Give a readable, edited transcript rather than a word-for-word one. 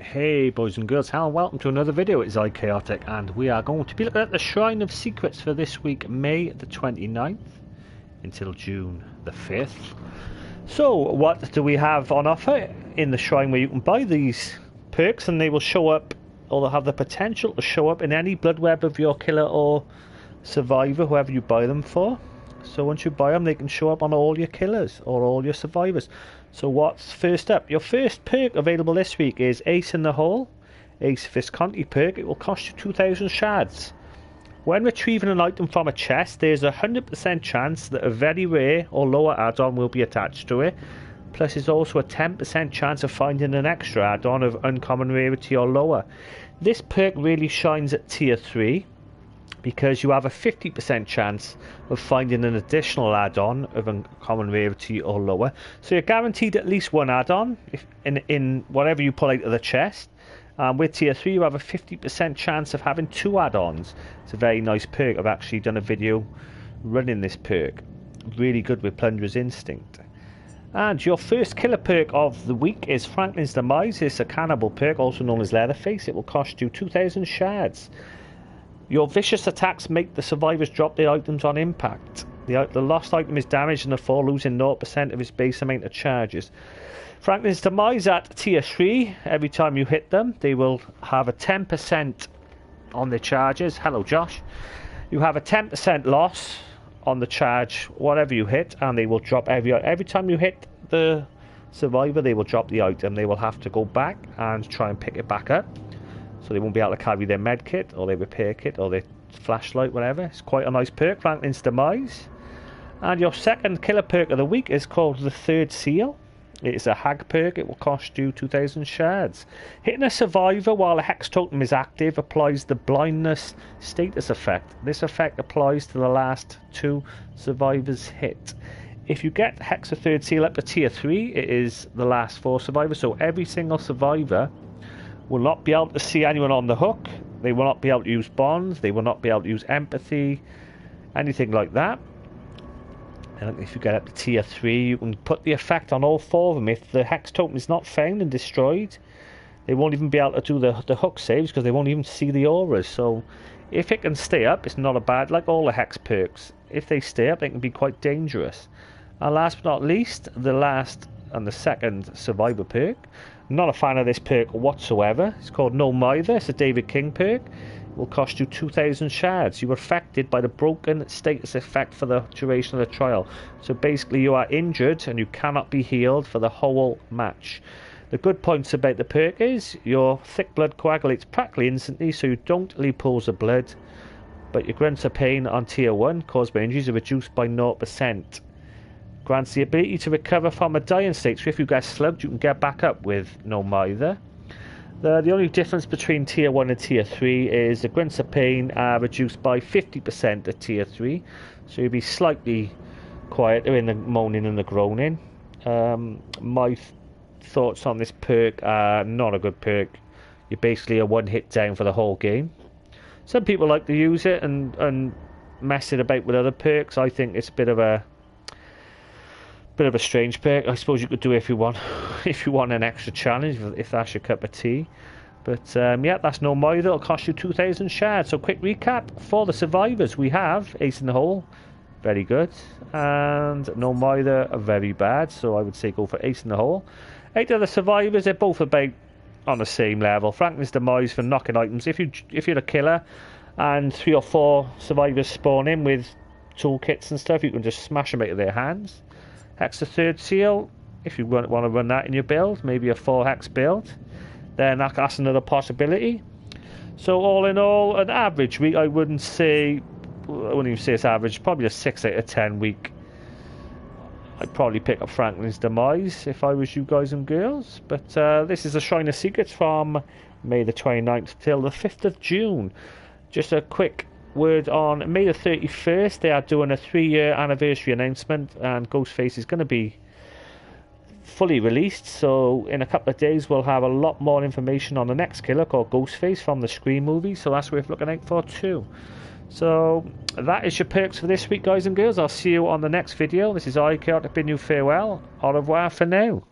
Hey boys and girls, hello and welcome to another video. It's iChaotic and we are going to be looking at the Shrine of Secrets for this week, May the 29th until June the 5th. So what do we have on offer in the Shrine, where you can buy these perks and they will show up, or they'll have the potential to show up in any blood web of your killer or survivor, whoever you buy them for. So once you buy them, they can show up on all your killers or all your survivors. So what's first up? Your first perk available this week is Ace in the Hole. Ace Visconti perk. It will cost you 2,000 shards. When retrieving an item from a chest, there's a 100% chance that a very rare or lower add-on will be attached to it. Plus there's also a 10% chance of finding an extra add-on of uncommon rarity or lower. This perk really shines at tier 3. Because you have a 50% chance of finding an additional add-on of uncommon rarity or lower. So you're guaranteed at least one add-on in whatever you pull out of the chest. With tier 3 you have a 50% chance of having 2 add-ons. It's a very nice perk. I've actually done a video running this perk. Really good with Plunderer's Instinct. And your first killer perk of the week is Franklin's Demise. It's a cannibal perk, also known as Leatherface. It will cost you 2,000 shards. Your vicious attacks make the survivors drop their items on impact. The lost item is damaged in the fall, losing 0% of its base amount of charges. Franklin's Demise at tier 3. Every time you hit them, they will have a 10% on their charges. Hello, Josh. You have a 10% loss on the charge, whatever you hit, and they will drop every time you hit the survivor, they will drop the item. They will have to go back and try and pick it back up. So they won't be able to carry their med kit or their repair kit or their flashlight, whatever. It's quite a nice perk, Franklin's Demise. And your second killer perk of the week is called the Third Seal. It's a hag perk. It will cost you 2,000 shards. Hitting a survivor while a hex totem is active applies the blindness status effect. This effect applies to the last 2 survivors hit. If you get Hex a Third Seal up to tier 3, it is the last 4 survivors. So every single survivor will not be able to see anyone on the hook. They will not be able to use bonds. They will not be able to use empathy, anything like that. And if you get up to tier 3, you can put the effect on all 4 of them. If the hex totem is not found and destroyed, they won't even be able to do the hook saves because they won't even see the auras. So if it can stay up, it's not a bad, like all the hex perks. If they stay up, they can be quite dangerous. And last but not least, the last and the second survivor perk. Not a fan of this perk whatsoever. It's called No Mither. It's a David King perk. It will cost you 2,000 shards. You are affected by the broken status effect for the duration of the trial. So basically you are injured and you cannot be healed for the whole match. The good points about the perk is your thick blood coagulates practically instantly, so you don't leave pools of blood. But your grunts of pain on tier 1 caused by injuries are reduced by 0%. Grants the ability to recover from a dying state, so if you get slugged you can get back up with No Mither. The only difference between tier 1 and tier 3 is the grunts of pain are reduced by 50% at tier 3, so you'll be slightly quieter in the moaning and the groaning. My thoughts on this perk are not a good perk. You're basically a one hit down for the whole game. Some people like to use it and mess it about with other perks. I think it's a bit of a strange perk. I suppose you could do it if you want an extra challenge, if that's your cup of tea. But yeah, that's No Mither. It'll cost you 2,000 shards. So quick recap for the survivors: we have Ace in the Hole, very good, and No Mither, very bad. So I would say go for Ace in the Hole. 8 other survivors, they're both about on the same level. Franklin's Demise for knocking items. If you're a killer and 3 or 4 survivors spawn in with toolkits and stuff, you can just smash them out of their hands. Hex the Third Seal, if you want to run that in your build, maybe a 4 hex build, then that's another possibility. So all in all, an average week, I wouldn't even say it's average, probably a 6 out of 10 week. I'd probably pick up Franklin's Demise if I was you guys and girls. But this is the Shrine of Secrets from May the 29th till the 5th of June. Just a quick word on May the 31st, they are doing a 3-year anniversary announcement, and Ghostface is going to be fully released. So in a couple of days we'll have a lot more information on the next killer called Ghostface from the Scream movie, so that's worth looking out for too. So that is your perks for this week, guys and girls. I'll see you on the next video. This is iChaotic bidding you farewell. Au revoir for now.